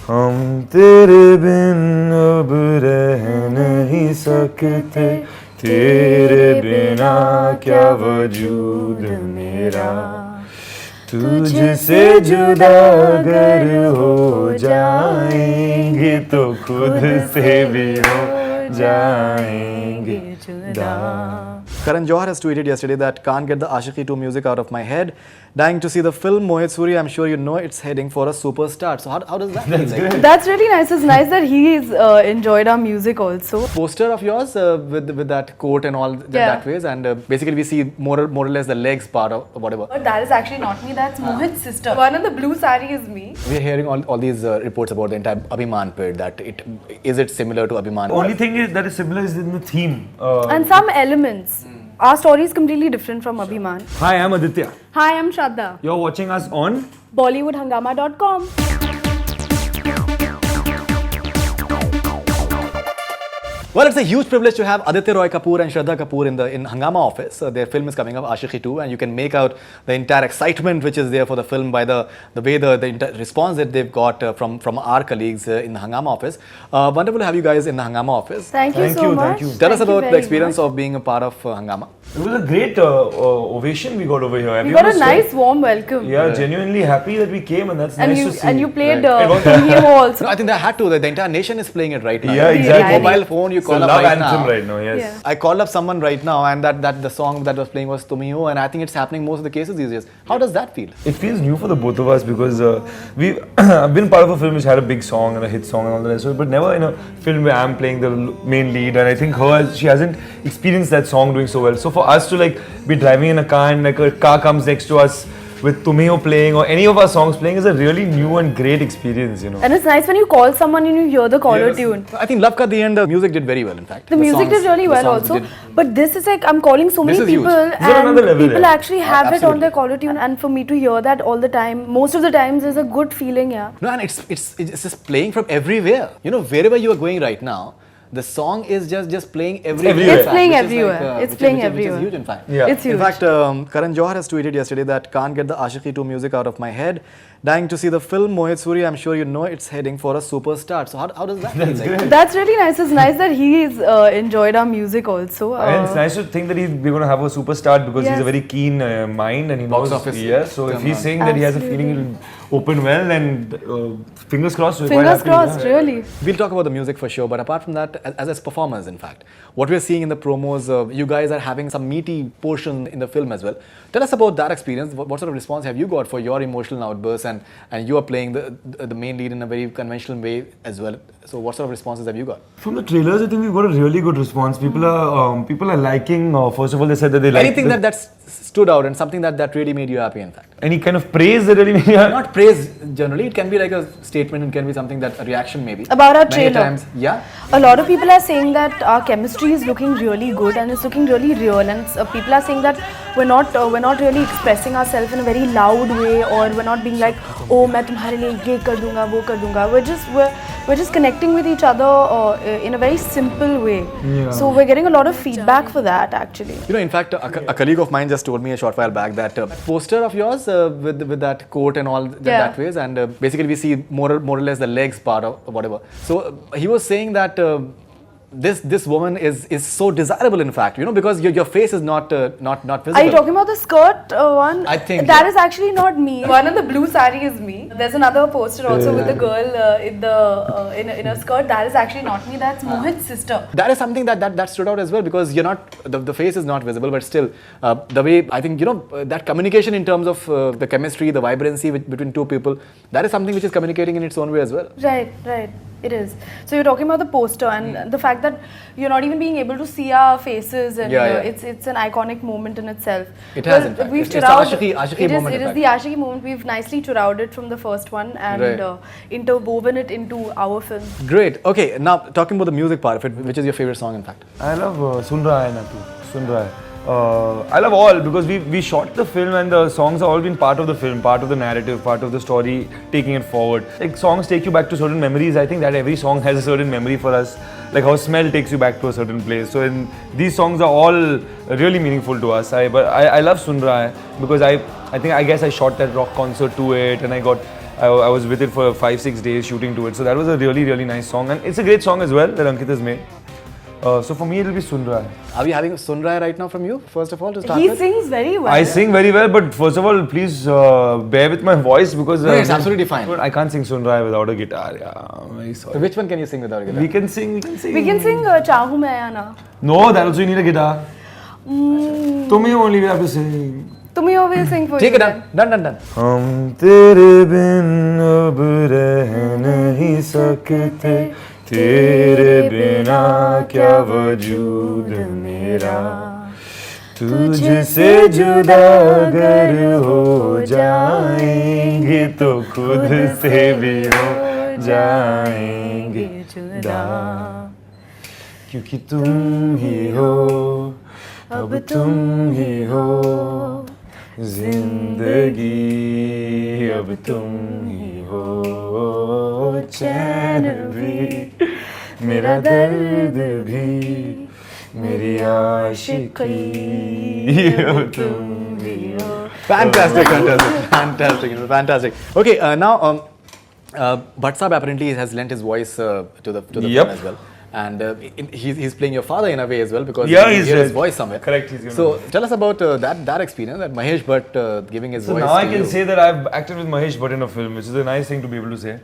हम तेरे बिन अब रह नहीं सकते, तेरे बिना क्या वजूद मेरा, तुझसे जुदा अगर हो जाएंगे तो खुद से भी हो जाएंगे जुदा. Karan Johar has tweeted yesterday that can't get the Ashiqui 2 music out of my head. Dying to see the film. Mohit Suri, I'm sure you know it's heading for a superstar. So how does that feel like? That's really nice. It's nice that he's enjoyed our music also. Poster of yours with that coat and all that ways, and basically we see more or less the legs part of whatever. But that is actually not me. That's Mohit's sister. One in the blue sari is me. We're hearing all these reports about the entire Abhiman period. That is it similar to Abhiman? The only thing is that is similar is in the theme. And some elements. Our story is completely different from Abhiman. Hi, I'm Aditya. Hi, I'm Shraddha. You're watching us on BollywoodHangama.com. Well, it's a huge privilege to have Aditya Roy Kapoor and Shraddha Kapoor in Hangama office. Their film is coming up, Ashiqui 2, and you can make out the entire excitement which is there for the film by the way the response that they've got from our colleagues in the Hangama office. Wonderful to have you guys in the Hangama office. Thank you so much. Thank you. Tell us Thank you about the very experience much. of being a part of Hangama. It was a great ovation we got over here. We Everyone got a was so- nice warm welcome. Yeah, genuinely happy that we came, and that's And nice you to see. and you played Right. Tum Hi Ho also. No, I think they had to. The entire nation is playing it right now. Yeah, exactly. Mobile phone, you It's a call up love right anthem now. right now. Yes. Yeah. I called up someone right now, and that the song that was playing was Tum Hi Ho, and I think it's happening most of the cases these days. How does that feel? It feels new for the both of us because we've I've been part of a film which had a big song and a hit song and all the rest of it, but never in a film where I'm playing the main lead. And I think she hasn't experienced that song doing so well. So for us to like be driving in a car and like a car comes next to us with Tum Hi Ho playing or any of our songs playing is a really new and great experience, you know. And it's nice when you call someone and you hear the caller Yes. tune. I think Love Ka the end, the music did very well. In fact, The music songs- did really the well songs also. did- But this is like, I'm calling so many This is huge. people This is on and another level, people yeah. actually have it on Absolutely. their caller tune, and for me to hear that all the time, most of the times is a good feeling, yeah. No, and it's just playing from everywhere. You know, wherever you are going right now, the song is just playing everywhere. Everywhere. It's playing which is everywhere. It's which is- playing which is everywhere. huge, in fact. Yeah. It's huge. In fact, Karan Johar has tweeted yesterday that can't get the Ashiqui 2 music out of my head. Dying to see the film. Mohit Suri, I'm sure you know it's heading for a superstar. So how does that feel like? That's really nice. It's nice that he's enjoyed our music also. And it's nice to think that we're going to have a superstar because he's a Yes. very keen mind and he Box knows. office Yes, so if he's saying that he has a feeling it'll open well, then fingers crossed. We're quite Fingers happy, crossed, yeah. really. We'll talk about the music for sure, but apart from that, as performers, in fact, what we're seeing in the promos, you guys are having some meaty portion in the film as well. Tell us about that experience. What sort of response have you got for your emotional outbursts, and you are playing the main lead in a very conventional way as well. So what sort of responses have you got? From the trailers, I think we've got a really good response. People are liking. First of all, they said that they like Anything that stood out and something that really made you happy, in fact. any kind of praise that really made you happy. Not praise generally. It can be like a statement. It can be something that a reaction maybe. About our Many trailer. times, yeah. A lot of people are saying that our chemistry is looking really good and it's looking really real, and people are saying that we're not really expressing ourselves in a very loud way, or we're not being like, oh, मैं तुम्हारे लिए ये कर दूँगा, वो कर दूँगा. We're just connecting with each other in a very simple way. Yeah. So we're getting a lot of feedback for that actually. You know, in fact, a colleague of mine just told me a short while back that poster of yours with that coat and all that ways, and basically we see more or less the legs part of whatever. So he was saying that this woman is so desirable, in fact, you know, because your face is not visible. Are you talking about the skirt one? I think that is actually not me. One in the blue sari is me. There's another poster also with a girl in a skirt. That is actually not me. That's Mohit's sister. That is something that stood out as well, because you're not the face is not visible, but still the way I think, you know, that communication in terms of the chemistry, the vibrancy between two people, that is something which is communicating in its own way as well. Right. It is. So you're talking about the poster and the fact that you're not even being able to see our faces, and it's an iconic moment in itself. It has, Well, in fact. we've It's the churrawed- Ashiqui moment, It in is the Ashiqui moment. We've nicely churrawed it from the first one and interwoven it into our film. Great. Okay, now talking about the music part of it, which is your favorite song, in fact? I love Sun Raha Hai Na Tu. Sun Raha Hai. I love all because we shot the film and the songs have all been part of the film, part of the narrative, part of the story, taking it forward. Like songs take you back to certain memories. I think that every song has a certain memory for us. Like how smell takes you back to a certain place. So these songs are all really meaningful to us. But I love Sun Raha Hai because I guess I shot that rock concert to it, and I got I was with it for 5-6 days shooting to it. So that was a really, really nice song. And it's a great song as well that Ankit has made. So for me, it'll be Sun Raha Hai. Are we having Sun Raha Hai right now from you, first of all, to start He with? sings very well. I sing very well, but first of all, please bear with my voice because No, it's absolutely fine. I can't sing Sun Raha Hai without a guitar. Yeah, I'm very So sorry. which one can you sing without a guitar? We can sing. We can sing Chahu Main Ya Na. No, that also you need a guitar. Tumhi only we have to sing. Tumhi will sing for Take you. it done. Done. हम तेरे बिन अब रह नहीं सकते तेरे बिना क्या वजूद मेरा तुझसे जुदा अगर हो जाएंगे तो खुद से भी हो जाएंगे जुदा क्योंकि तुम ही हो अब तुम ही हो जिंदगी अब तुम ही हो चैन भी मेरा दर्द भी मेरी आशिकी अब तुम ही हो Fantastic. Okay, now Bhatt Saab apparently has lent his voice to the film Yep. as well. And he's playing your father in a way as well because Yeah, you he's hear his right. voice somewhere. Correct, he's gonna- So tell us about that experience, that Mahesh Bhatt giving his So voice now I to can you. say that I've acted with Mahesh Bhatt in a film, which is a nice thing to be able to say.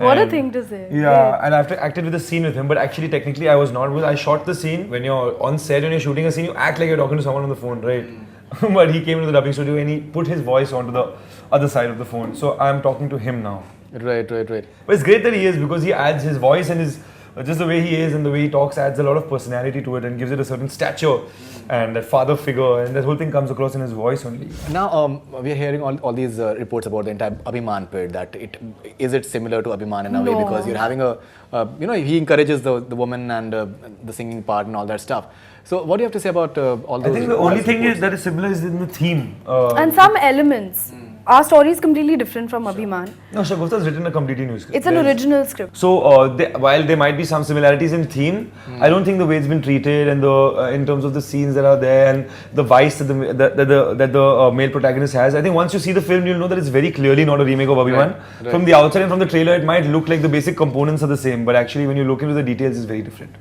What a And- thing to say. Yeah, and I've acted with a scene with him, but actually, technically, I was not. Because I shot the scene when you're on set, when you're shooting a scene, you act like you're talking to someone on the phone, right? But he came to the dubbing studio and he put his voice onto the other side of the phone. So I'm talking to him now. Right. But it's great that he is because he adds his voice and his just the way he is and the way he talks adds a lot of personality to it and gives it a certain stature and that father figure and that whole thing comes across in his voice only. Now we are hearing all these reports about the entire Abhiman period. That is it similar to Abhiman in a way No. because you're having he encourages the woman and the singing part and all that stuff. So what do you have to say about all those? I think the only thing is that is similar is in the theme. And some elements. Our story is completely different from Abhiman. No, Shagufta's written a completely new script. It's an original script. So while there might be some similarities in theme, I don't think the way it's been treated and the in terms of the scenes that are there and the vice that the male protagonist has. I think once you see the film, you'll know that it's very clearly not a remake of Abhiman. Right. From the outside and from the trailer, it might look like the basic components are the same, but actually when you look into the details, it's very different.